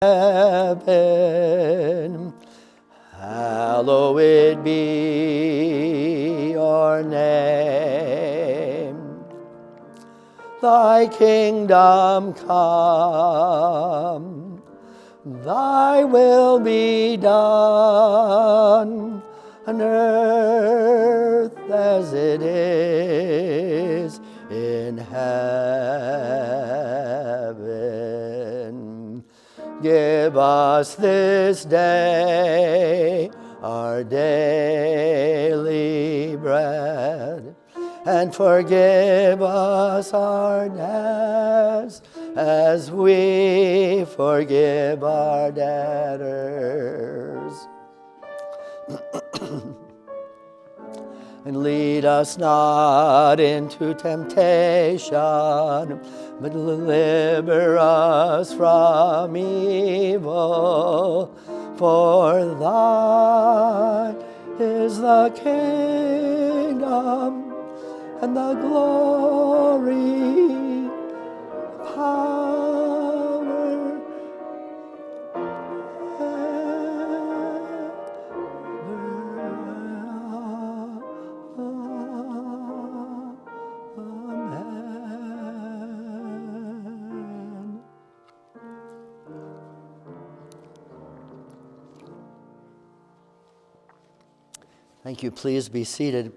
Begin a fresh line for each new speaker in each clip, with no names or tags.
heaven, hallowed be your name. Thy kingdom come, thy will be done on earth as it is in heaven. Give us this day our daily bread, and forgive us our debts as we forgive our debtors. And lead us not into temptation, but deliver us from evil. For thine is the kingdom and the glory, power, Amen. Thank you. Please be seated.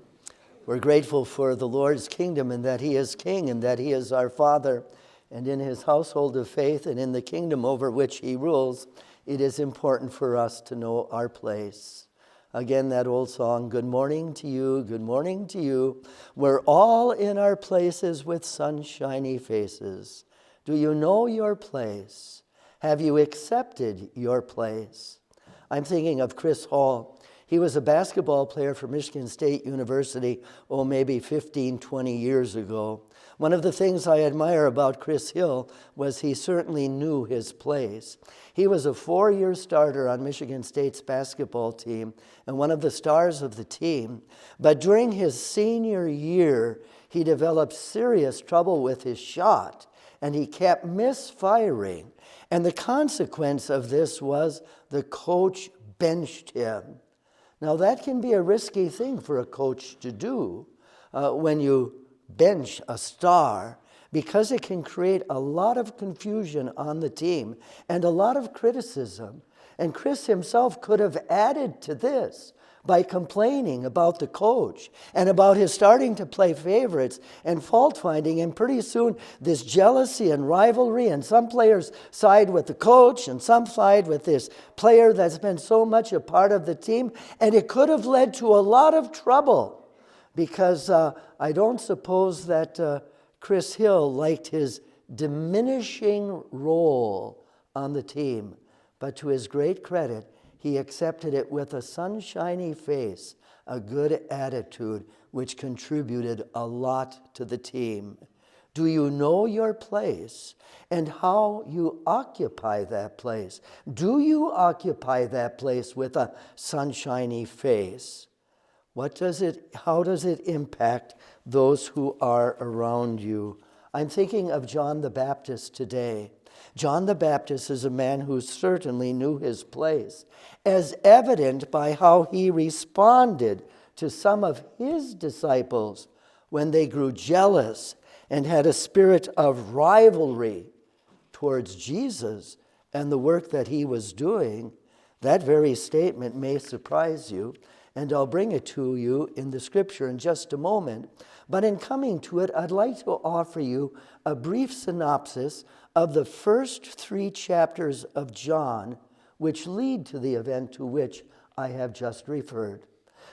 We're grateful for the Lord's kingdom and that He is King and that He is our Father. And in His household of faith and in the kingdom over which He rules, it is important for us to know our place. Again, that old song, good morning to you, good morning to you. We're all in our places with sunshiny faces. Do you know your place? Have you accepted your place? I'm thinking of Chris Hall. He was a basketball player for Michigan State University, maybe 15, 20 years ago. One of the things I admire about Chris Hill was he certainly knew his place. He was a 4-year starter on Michigan State's basketball team and one of the stars of the team. But during his senior year, he developed serious trouble with his shot, and he kept misfiring. And the consequence of this was the coach benched him. Now, that can be a risky thing for a coach to do when you bench a star, because it can create a lot of confusion on the team and a lot of criticism. And Chris himself could have added to this by complaining about the coach and about his starting to play favorites and fault finding. And pretty soon, this jealousy and rivalry, and some players side with the coach and some side with this player that's been so much a part of the team. And it could have led to a lot of trouble, because I don't suppose that Chris Hill liked his diminishing role on the team. But to his great credit, he accepted it with a sunshiny face, a good attitude, which contributed a lot to the team. Do you know your place and how you occupy that place? Do you occupy that place with a sunshiny face? How does it impact those who are around you? I'm thinking of John the Baptist today. John the Baptist is a man who certainly knew his place, as evident by how he responded to some of his disciples when they grew jealous and had a spirit of rivalry towards Jesus and the work that he was doing. That very statement may surprise you, and I'll bring it to you in the scripture in just a moment. But in coming to it, I'd like to offer you a brief synopsis of the first 3 chapters of John, which lead to the event to which I have just referred.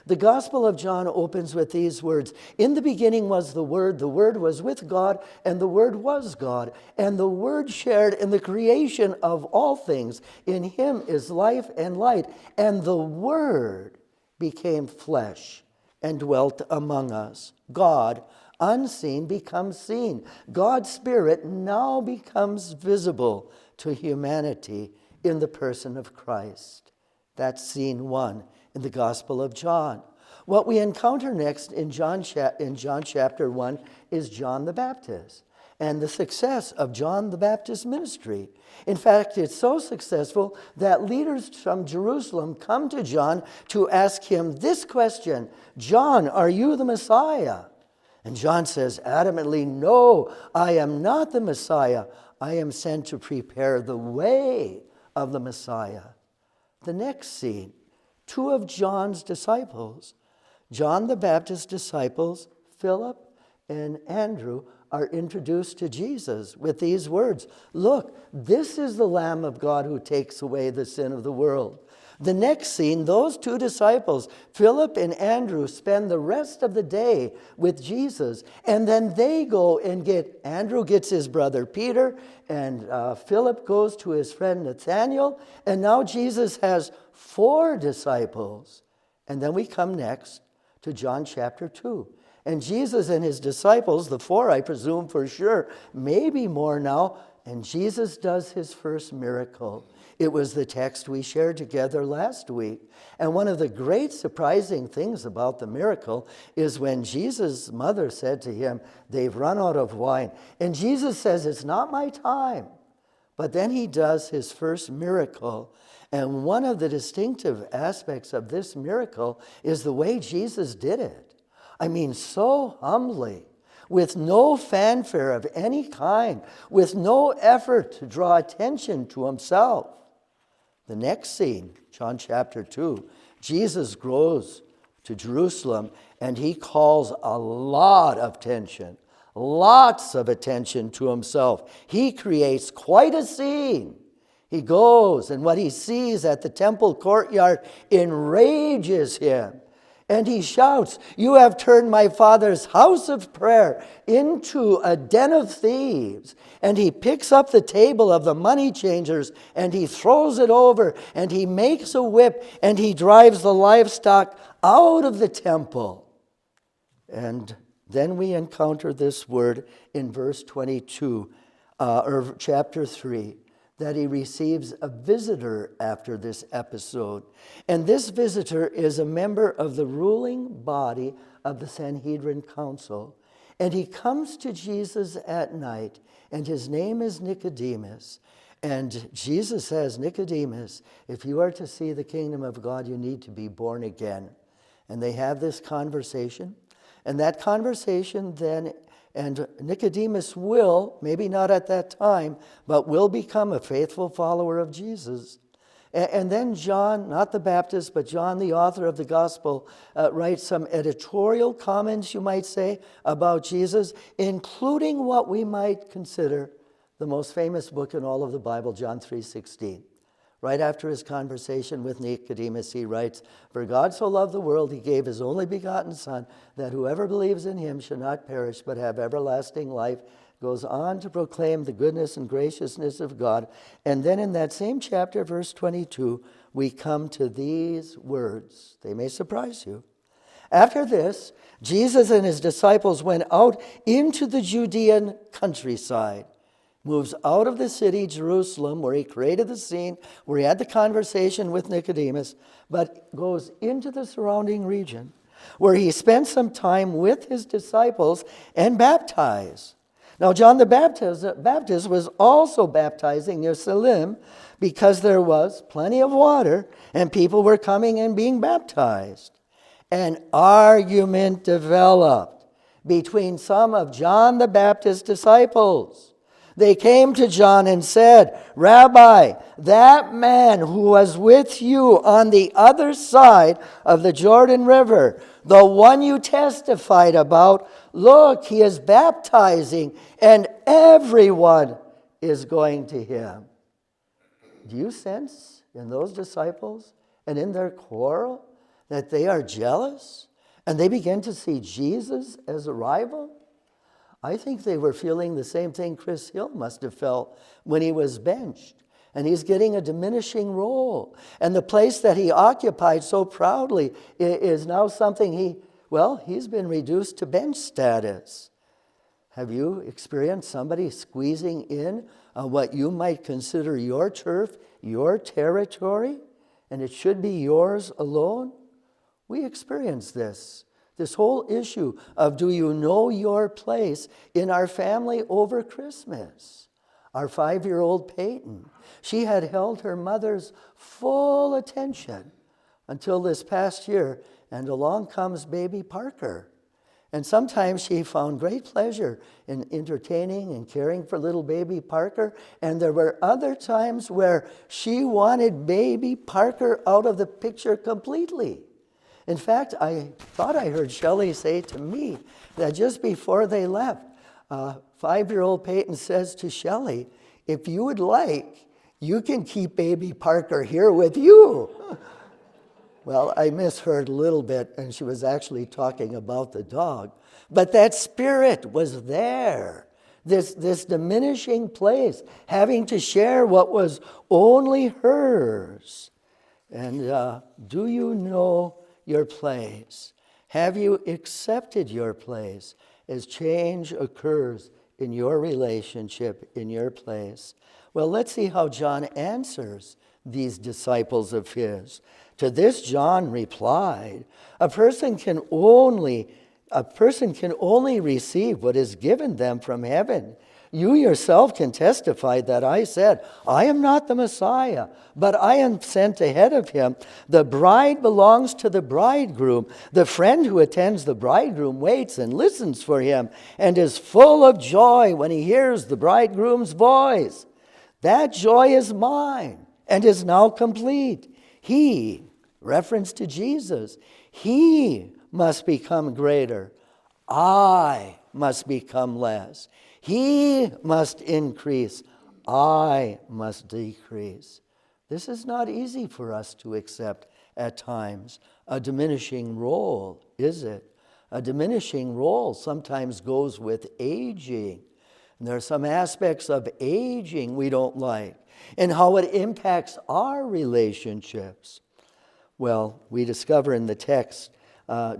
The Gospel of John opens with these words, "In the beginning was the Word was with God, and the Word was God, and the Word shared in the creation of all things. In Him is life and light, and the Word became flesh and dwelt among us." God, unseen, becomes seen. God's Spirit now becomes visible to humanity in the person of Christ. That's scene 1 in the Gospel of John. What we encounter next in John chapter 1 is John the Baptist. and the success of John the Baptist's ministry. In fact, it's so successful that leaders from Jerusalem come to John to ask him this question: John, are you the Messiah? And John says adamantly, no, I am not the Messiah. I am sent to prepare the way of the Messiah. The next scene, two of John's disciples, John the Baptist's disciples, Philip and Andrew, are introduced to Jesus with these words: look, this is the Lamb of God who takes away the sin of the world. The next scene, those two disciples, Philip and Andrew, spend the rest of the day with Jesus. And then they go and Andrew gets his brother Peter, and Philip goes to his friend Nathanael. And now Jesus has 4 disciples. And then we come next to John chapter 2. And Jesus and his disciples, the 4 I presume for sure, maybe more now, and Jesus does his first miracle. It was the text we shared together last week. And one of the great surprising things about the miracle is when Jesus' mother said to him, they've run out of wine. And Jesus says, it's not my time. But then he does his first miracle. And one of the distinctive aspects of this miracle is the way Jesus did it. I mean, so humbly, with no fanfare of any kind, with no effort to draw attention to himself. The next scene, John chapter 2, Jesus goes to Jerusalem and he calls a lot of attention, lots of attention to himself. He creates quite a scene. He goes, and what he sees at the temple courtyard enrages him. And he shouts, you have turned my Father's house of prayer into a den of thieves. And he picks up the table of the money changers and he throws it over and he makes a whip and he drives the livestock out of the temple. And then we encounter this word in verse 22, or chapter 3. That he receives a visitor after this episode. And this visitor is a member of the ruling body of the Sanhedrin Council. And he comes to Jesus at night, and his name is Nicodemus. And Jesus says, Nicodemus, if you are to see the kingdom of God, you need to be born again. And they have this conversation. And that conversation then, and Nicodemus will, maybe not at that time, but will become a faithful follower of Jesus. And then John, not the Baptist, but John, the author of the gospel, writes some editorial comments, you might say, about Jesus, including what we might consider the most famous book in all of the Bible, John 3:16. Right after his conversation with Nicodemus, he writes, for God so loved the world, he gave his only begotten Son, that whoever believes in him shall not perish, but have everlasting life. Goes on to proclaim the goodness and graciousness of God. And then in that same chapter, verse 22, we come to these words. They may surprise you. After this, Jesus and his disciples went out into the Judean countryside. Moves out of the city, Jerusalem, where he created the scene, where he had the conversation with Nicodemus, but goes into the surrounding region, where he spent some time with his disciples and baptized. Now, John the Baptist was also baptizing near Salim because there was plenty of water and people were coming and being baptized. An argument developed between some of John the Baptist's disciples. They came to John and said, Rabbi, that man who was with you on the other side of the Jordan River, the one you testified about, look, he is baptizing and everyone is going to him. Do you sense in those disciples and in their quarrel that they are jealous and they begin to see Jesus as a rival? I think they were feeling the same thing Chris Hill must have felt when he was benched. And he's getting a diminishing role. And the place that he occupied so proudly is now something he's been reduced to bench status. Have you experienced somebody squeezing in on what you might consider your turf, your territory, and it should be yours alone? We experience this. This whole issue of do you know your place in our family over Christmas? Our 5-year-old Peyton, she had held her mother's full attention until this past year, and along comes baby Parker. And sometimes she found great pleasure in entertaining and caring for little baby Parker. And there were other times where she wanted baby Parker out of the picture completely. In fact, I thought I heard Shelley say to me that just before they left, 5-year-old Peyton says to Shelley, if you would like, you can keep baby Parker here with you. Well, I misheard a little bit, and she was actually talking about the dog. But that spirit was there, this diminishing place, having to share what was only hers. And do you know your place? Have you accepted your place as change occurs in your relationship, in your place? Well, let's see how John answers these disciples of his. To this John replied, a person can only receive what is given them from heaven. You yourself can testify that I said, I am not the Messiah, but I am sent ahead of him. The bride belongs to the bridegroom. The friend who attends the bridegroom waits and listens for him and is full of joy when he hears the bridegroom's voice. That joy is mine and is now complete. He, reference to Jesus, he must become greater. I must become less. He must increase. I must decrease. This is not easy for us to accept at times. A diminishing role, is it? A diminishing role sometimes goes with aging. And there are some aspects of aging we don't like and how it impacts our relationships. Well, we discover in the text,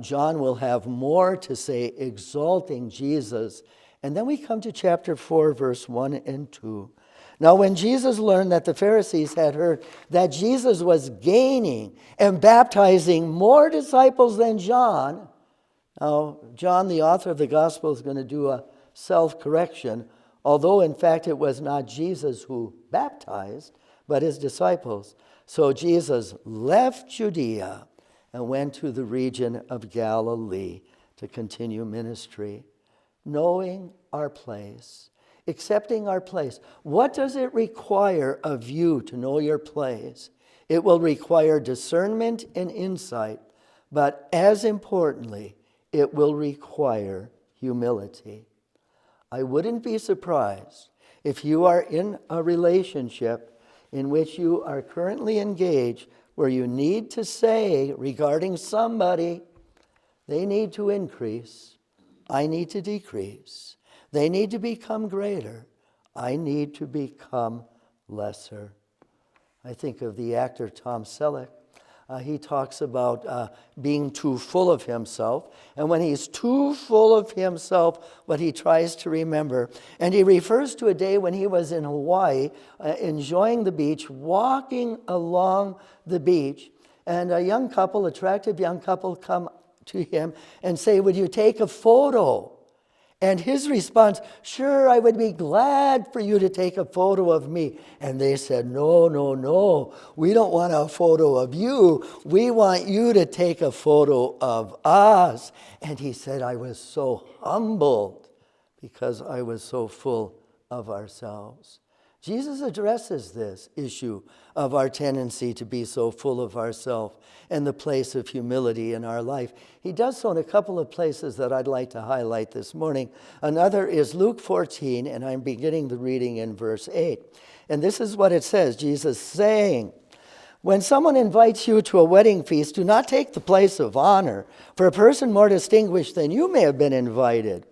John will have more to say exalting Jesus. And then we come to chapter 4, verse 1 and 2. Now, when Jesus learned that the Pharisees had heard that Jesus was gaining and baptizing more disciples than John, now, John, the author of the gospel, is going to do a self-correction, although in fact it was not Jesus who baptized, but his disciples. So Jesus left Judea and went to the region of Galilee to continue ministry. Knowing our place, accepting our place. What does it require of you to know your place? It will require discernment and insight, but as importantly, it will require humility. I wouldn't be surprised if you are in a relationship in which you are currently engaged where you need to say regarding somebody, they need to increase, I need to decrease. They need to become greater, I need to become lesser. I think of the actor Tom Selleck. He talks about being too full of himself. And when he's too full of himself, what he tries to remember. And he refers to a day when he was in Hawaii, enjoying the beach, walking along the beach. And a young couple, attractive young couple, come to him and say, would you take a photo? And his response, sure, I would be glad for you to take a photo of me. And they said, no, we don't want a photo of you. We want you to take a photo of us. And he said, I was so humbled because I was so full of ourselves. Jesus addresses this issue of our tendency to be so full of ourselves and the place of humility in our life. He does so in a couple of places that I'd like to highlight this morning. Another is Luke 14, and I'm beginning the reading in verse 8. And this is what it says, Jesus saying, when someone invites you to a wedding feast, do not take the place of honor for a person more distinguished than you may have been invited.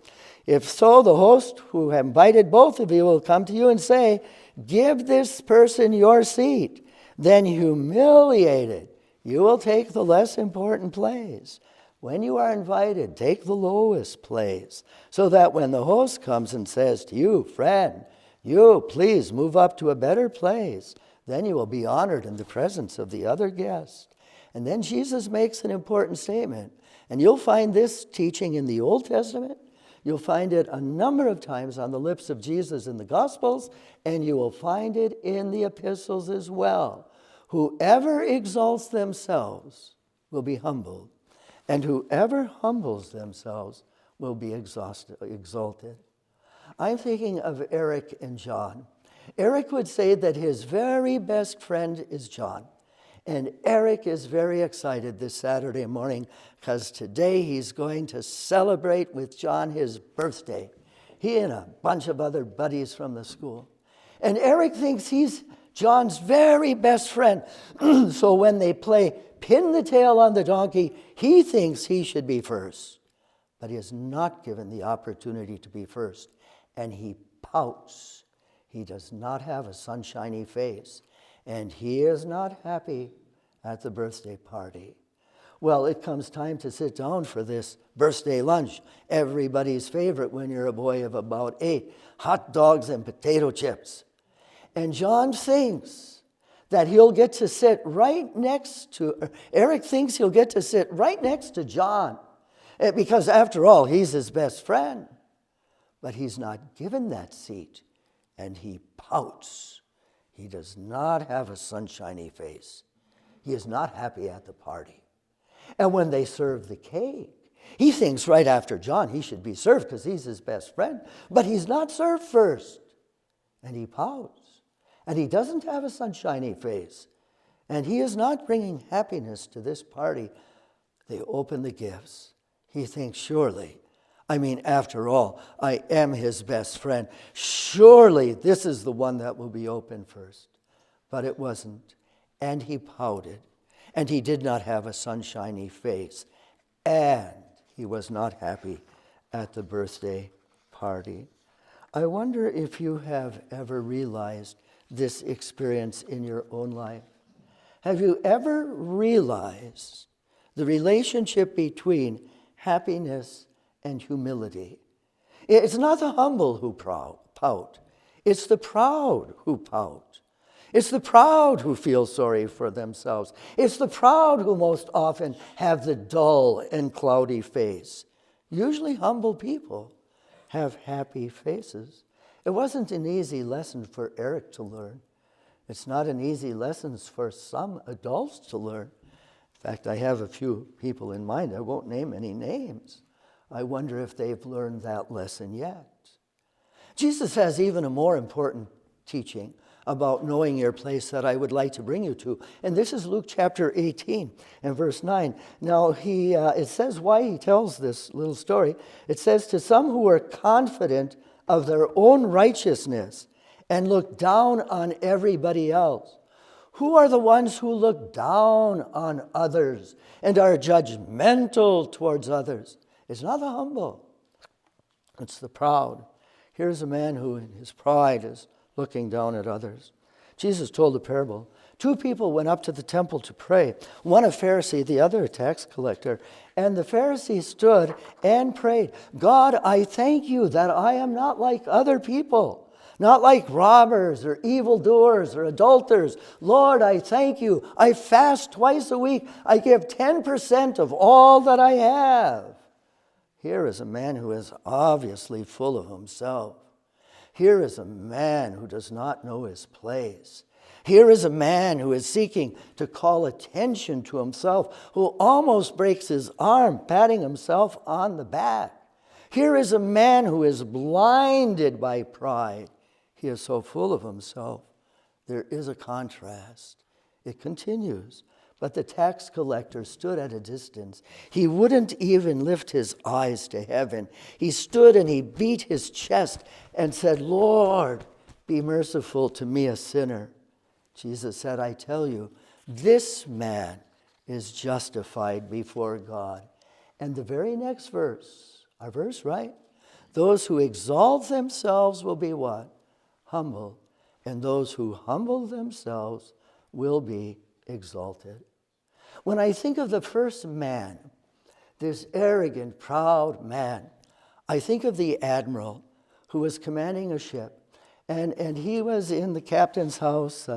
If so, the host who invited both of you will come to you and say, give this person your seat. Then humiliated, you will take the less important place. When you are invited, take the lowest place, so that when the host comes and says to you, friend, you please move up to a better place, then you will be honored in the presence of the other guest. And then Jesus makes an important statement. And you'll find this teaching in the Old Testament. You'll find it a number of times on the lips of Jesus in the Gospels, and you will find it in the epistles as well. Whoever exalts themselves will be humbled, and whoever humbles themselves will be exalted. I'm thinking of Eric and John. Eric would say that his very best friend is John. And Eric is very excited this Saturday morning because today he's going to celebrate with John his birthday. He and a bunch of other buddies from the school. And Eric thinks he's John's very best friend. So when they play pin the tail on the donkey, he thinks he should be first. But he is not given the opportunity to be first. And he pouts. He does not have a sunshiny face. And he is not happy at the birthday party. Well, it comes time to sit down for this birthday lunch. Everybody's favorite when you're a boy of about 8. Hot dogs and potato chips. And John thinks that he'll get to sit right next to, Eric thinks he'll get to sit right next to John. Because after all, he's his best friend. But he's not given that seat. And he pouts. He does not have a sunshiny face. He is not happy at the party. And when they serve the cake, he thinks right after John he should be served because he's his best friend. But he's not served first. And he pouts. And he doesn't have a sunshiny face. And he is not bringing happiness to this party. They open the gifts. He thinks, surely, after all, I am his best friend. Surely this is the one that will be opened first. But it wasn't. And he pouted. And he did not have a sunshiny face. And he was not happy at the birthday party. I wonder if you have ever realized this experience in your own life. Have you ever realized the relationship between happiness and humility? It's not the humble who pout. It's the proud who pout. It's the proud who feel sorry for themselves. It's the proud who most often have the dull and cloudy face. Usually humble people have happy faces. It wasn't an easy lesson for Eric to learn. It's not an easy lesson for some adults to learn. In fact, I have a few people in mind. I won't name any names. I wonder if they've learned that lesson yet. Jesus has even a more important teaching about knowing your place that I would like to bring you to. And this is Luke chapter 18 and verse 9. Now, it says why he tells this little story. It says, to some who were confident of their own righteousness and look down on everybody else. Who are the ones who look down on others and are judgmental towards others? It's not the humble. It's the proud. Here's a man who in his pride is looking down at others. Jesus told a parable. 2 people went up to the temple to pray, one a Pharisee, the other a tax collector. And the Pharisee stood and prayed, God, I thank you that I am not like other people, not like robbers or evildoers or adulterers. Lord, I thank you. I fast twice a week. I give 10% of all that I have. Here is a man who is obviously full of himself. Here is a man who does not know his place. Here is a man who is seeking to call attention to himself, who almost breaks his arm, patting himself on the back. Here is a man who is blinded by pride. He is so full of himself. There is a contrast. It continues. But the tax collector stood at a distance. He wouldn't even lift his eyes to heaven. He stood and he beat his chest and said, Lord, be merciful to me, a sinner. Jesus said, I tell you, this man is justified before God. And the very next verse, our verse, right? Those who exalt themselves will be what? Humble. And those who humble themselves will be exalted. When I think of the first man, this arrogant, proud man, I think of the admiral who was commanding a ship. And he was in the captain's house.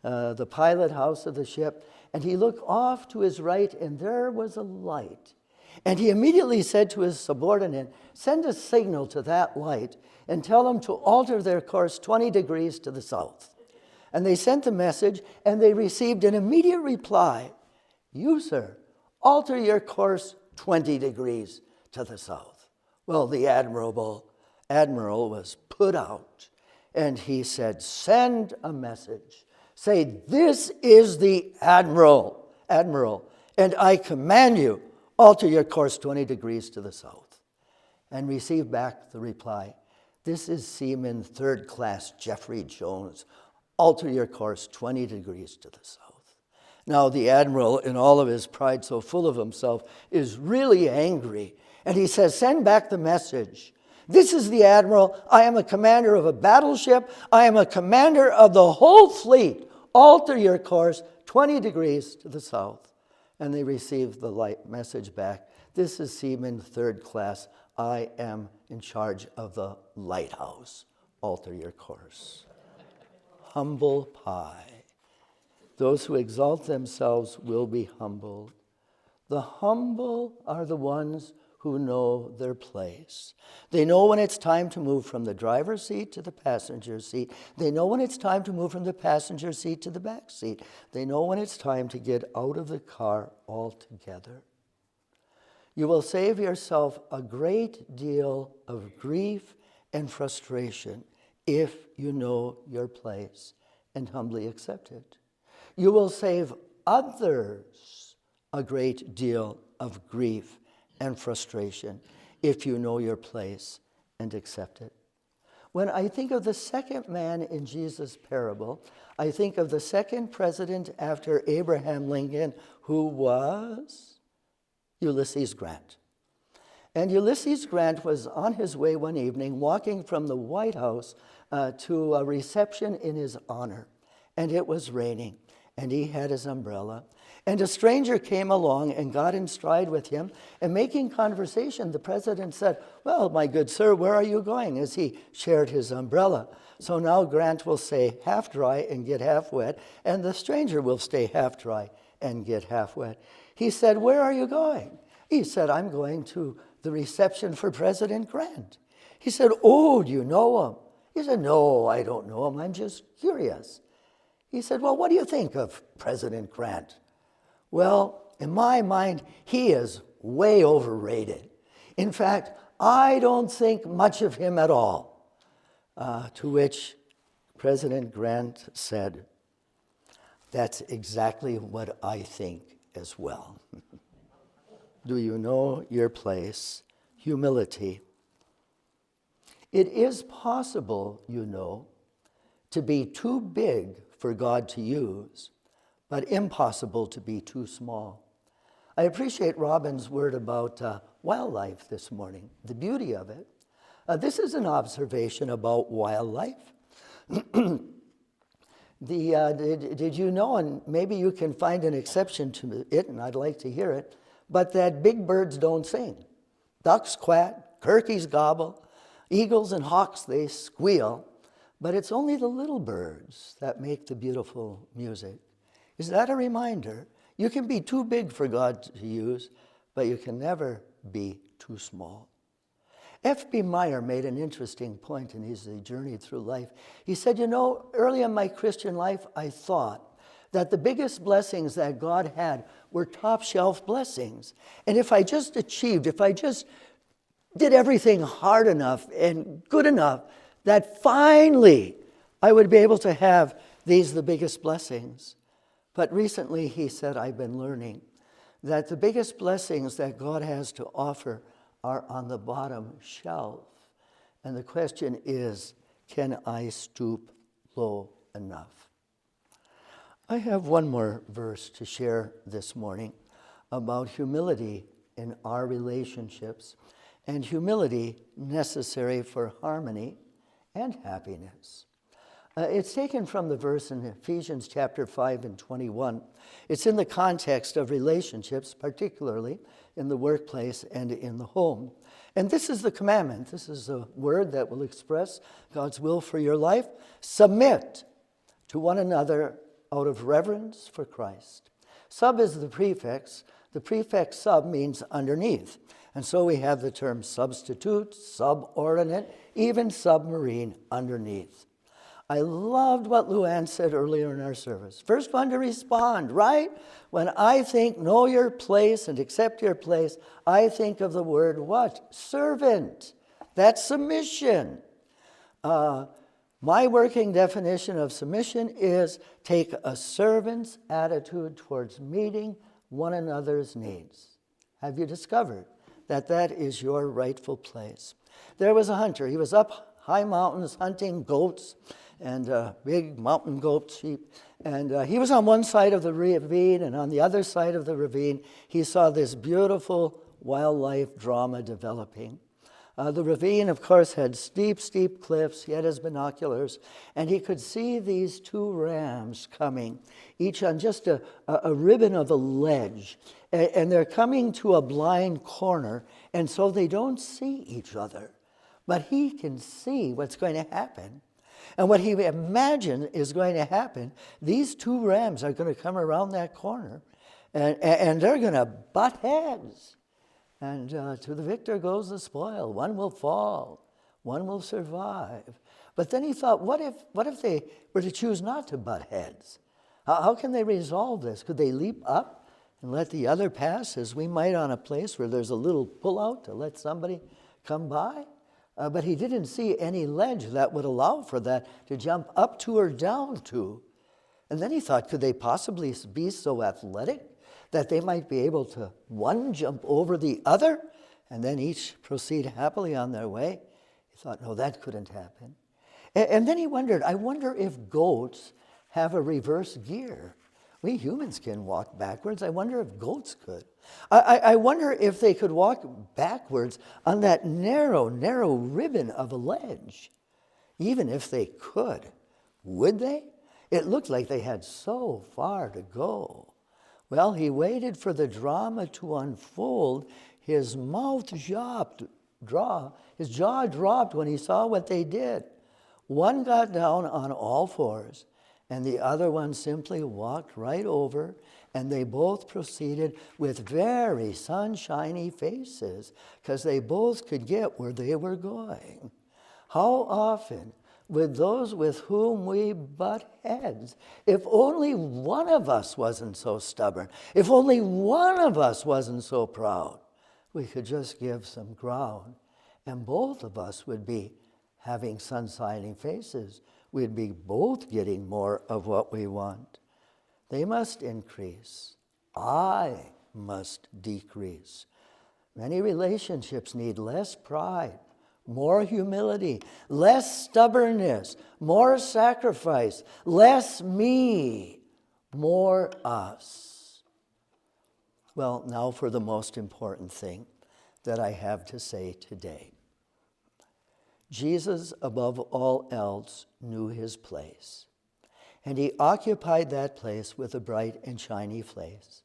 the pilot house of the ship, and he looked off to his right, and there was a light. And he immediately said to his subordinate, "Send a signal to that light and tell them to alter their course 20 degrees to the south." And they sent the message, and they received an immediate reply, "You, sir, alter your course 20 degrees to the south." Well, the admiral was put out, and he said, "Send a message. Say, this is the admiral, and I command you, alter your course 20 degrees to the south." And received back the reply, "This is Seaman Third Class Jeffrey Jones. Alter your course 20 degrees to the south." Now the admiral, in all of his pride, so full of himself, is really angry. And he says, "Send back the message. This is the admiral. I am a commander of a battleship. I am a commander of the whole fleet. Alter your course 20 degrees to the south." And they received the light message back. "This is Seaman Third Class. I am in charge of the lighthouse. Alter your course." Humble pie. Those who exalt themselves will be humbled. The humble are the ones who know their place. They know when it's time to move from the driver's seat to the passenger seat. They know when it's time to move from the passenger seat to the back seat. They know when it's time to get out of the car altogether. You will save yourself a great deal of grief and frustration if you know your place and humbly accept it. You will save others a great deal of grief and frustration if you know your place and accept it. When I think of the second man in Jesus' parable, I think of the second president after Abraham Lincoln, who was Ulysses Grant. And Ulysses Grant was on his way one evening, walking from the White House to a reception in his honor. And it was raining, and he had his umbrella. And a stranger came along and got in stride with him, and making conversation, the president said, "Well, my good sir, where are you going?" as he shared his umbrella. So now Grant will stay half dry and get half wet, and the stranger will stay half dry and get half wet. He said, "Where are you going?" He said, "I'm going to the reception for President Grant." He said, "Oh, do you know him?" He said, "No, I don't know him. I'm just curious." He said, "Well, what do you think of President Grant?" "Well, in my mind, he is way overrated. In fact, I don't think much of him at all." To which President Grant said, "That's exactly what I think as well." Do you know your place? Humility. It is possible, you know, to be too big for God to use, but impossible to be too small. I appreciate Robin's word about wildlife this morning, the beauty of it. This is an observation about wildlife. Did you know, and maybe you can find an exception to it, and I'd like to hear it, but that big birds don't sing. Ducks quack, turkeys gobble, eagles and hawks, they squeal, but it's only the little birds that make the beautiful music. Is that a reminder? You can be too big for God to use, but you can never be too small. F.B. Meyer made an interesting point in his journey through life. He said, you know, early in my Christian life, I thought that the biggest blessings that God had were top shelf blessings. And if I just achieved, if I just did everything hard enough and good enough, that finally I would be able to have these, the biggest blessings. But recently he said, I've been learning that the biggest blessings that God has to offer are on the bottom shelf. And the question is, can I stoop low enough? I have one more verse to share this morning about humility in our relationships and humility necessary for harmony and happiness. It's taken from the verse in Ephesians chapter 5 and 21. It's in the context of relationships, particularly in the workplace and in the home. And this is the commandment. This is a word that will express God's will for your life. Submit to one another out of reverence for Christ. Sub is the prefix. The prefix sub means underneath. And so we have the term substitute, subordinate, even submarine, underneath. I loved what Luann said earlier in our service. First one to respond, right? When I think know your place and accept your place, I think of the word what? Servant. That's submission. My working definition of submission is take a servant's attitude towards meeting one another's needs. Have you discovered that that is your rightful place? There was a hunter. He was up high mountains hunting goats and big mountain goat sheep. And he was on one side of the ravine, and on the other side of the ravine, he saw this beautiful wildlife drama developing. The ravine, of course, had steep, steep cliffs. He had his binoculars, and he could see these two rams coming, each on just a ribbon of a ledge. And they're coming to a blind corner, and so they don't see each other. But he can see what's going to happen. And what he imagined is going to happen, these two rams are going to come around that corner, and they're going to butt heads. And to the victor goes the spoil. One will fall, one will survive. But then he thought, what if they were to choose not to butt heads? How can they resolve this? Could they leap up and let the other pass, as we might on a place where there's a little pull-out to let somebody come by? But he didn't see any ledge that would allow for that to jump up to or down to. And then he thought, could they possibly be so athletic that they might be able to, one, jump over the other, and then each proceed happily on their way? He thought, no, that couldn't happen. And then he wondered, I wonder if goats have a reverse gear. We humans can walk backwards. I wonder if goats could. I wonder if they could walk backwards on that narrow, narrow ribbon of a ledge. Even if they could, would they? It looked like they had so far to go. Well, he waited for the drama to unfold. His jaw dropped when he saw what they did. One got down on all fours, and the other one simply walked right over, and they both proceeded with very sunshiny faces, because they both could get where they were going. How often with those with whom we butt heads, if only one of us wasn't so stubborn, if only one of us wasn't so proud, we could just give some ground, and both of us would be having sun-shining faces. We'd be both getting more of what we want. They must increase. I must decrease. Many relationships need less pride, more humility, less stubbornness, more sacrifice, less me, more us. Well, now for the most important thing that I have to say today. Jesus, above all else, knew his place, and he occupied that place with a bright and shiny face.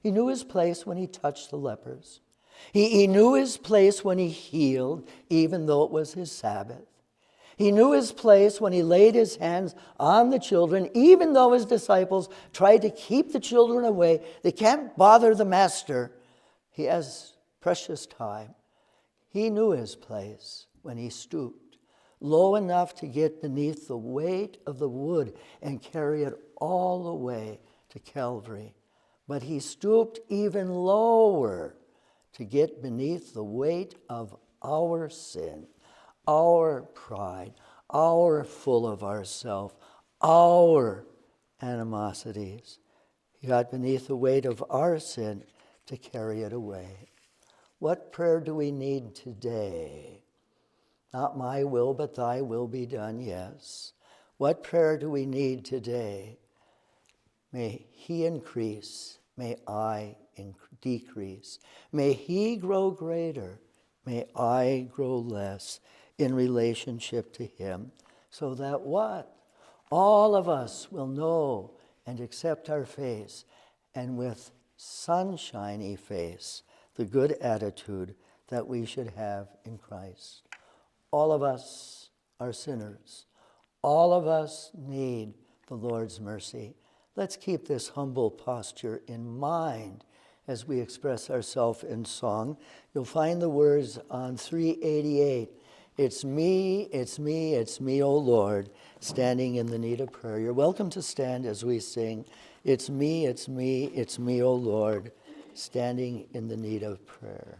He knew his place when he touched the lepers. He knew his place when he healed, even though it was his Sabbath. He knew his place when he laid his hands on the children, even though his disciples tried to keep the children away. They can't bother the master. He has precious time. He knew his place when he stooped low enough to get beneath the weight of the wood and carry it all the way to Calvary. But he stooped even lower to get beneath the weight of our sin, our pride, our full of ourself, our animosities. He got beneath the weight of our sin to carry it away. What prayer do we need today? Not my will, but thy will be done, yes. What prayer do we need today? May he increase, may I decrease. May he grow greater, may I grow less in relationship to him, so that what? All of us will know and accept our face, and with sunshiny face, the good attitude that we should have in Christ. All of us are sinners. All of us need the Lord's mercy. Let's keep this humble posture in mind as we express ourselves in song. You'll find the words on 388. It's me, it's me, it's me, O Lord, standing in the need of prayer. You're welcome to stand as we sing, it's me, it's me, it's me, O Lord, standing in the need of prayer.